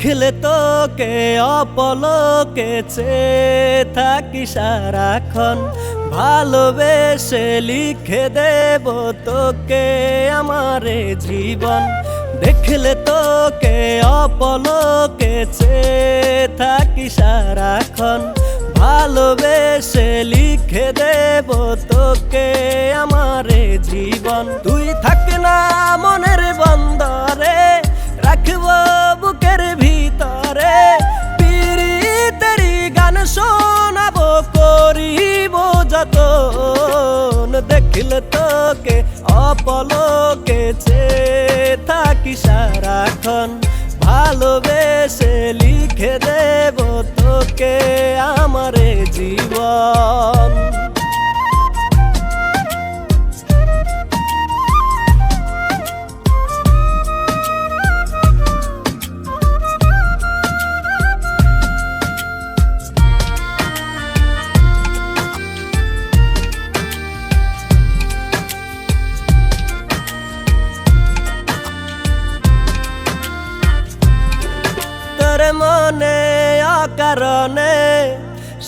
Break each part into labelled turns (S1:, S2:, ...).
S1: দেখলে তোকে অপলকে চেয়ে থাকি সারাক্ষণ, ভালোবেসে লিখে দেব তোকে আমারে জীবন। দেখলে তোকে অপলকে চেয়ে থাকি সারাক্ষণ, ভালোবেসে লিখে দেব তোকে আমারে জীবন। তুই থাক না মনের বন্দরে, রাখবো বুকের ভিতরে, পিরিতেরি গান শোনাবো, করিব যতন। দেখলে তোকে অপলকে চেয়ে থাকি সারাক্ষণ, ভালোবেসে লিখে দেব তোকে আমারে জীবন। মনে অকারণে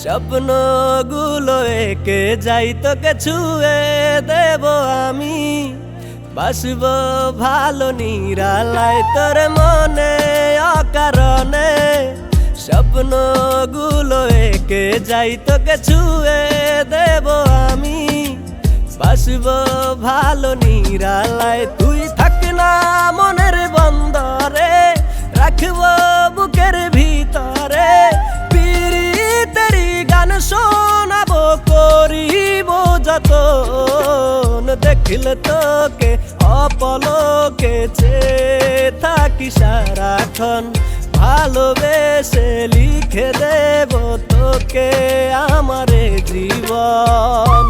S1: স্বপ্নগুলো এঁকে যাই, তোকে ছুঁয়ে দেব আমি, বাসব ভালো নিরালায়। তোর মনে অকারণে স্বপ্নগুলো এঁকে যাই, তোকে ছুঁয়ে দেব আমি, বাসব ভালো নিরালায়। তুই থাক না মনের বন্দরে, রাখবো বুকের ভিতরে, পিরিতেরি গান শোনাবো, করিব যতন। দেখলে তোকে অপলকে চেয়ে থাকি সারাক্ষণ, ভালোবেসে লিখে দেব তোকে আমারে জীবন।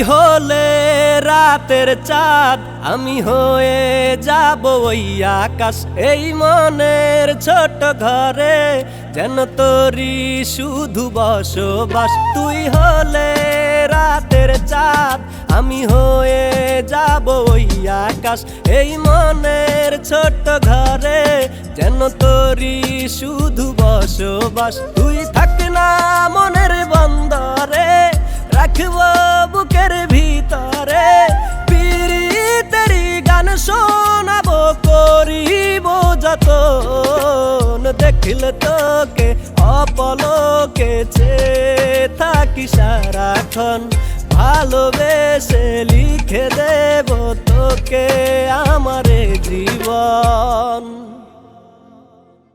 S1: হলে রাতের চাঁদ, আমি হয়ে যাব ওই আকাশ। এই মনের ছোট ঘরে যেন তোরই শুধু বসবাস। তুই হলে রাতের চাঁদ, আমি হয়ে যাব ওই আকাশ। এই মনের ছোট ঘরে যেন তোরই শুধু বসবাস। তুই থাক না মনের বন্দরে, রাখবো বুকের ভিতরে, পিরিতেরি গান শোনাবো, করিব যতন। দেখলে তোকে অপলকে চেয়ে থাকি সারাক্ষণ, ভালোবেসে লিখে দেব তোকে আমারে জীবন।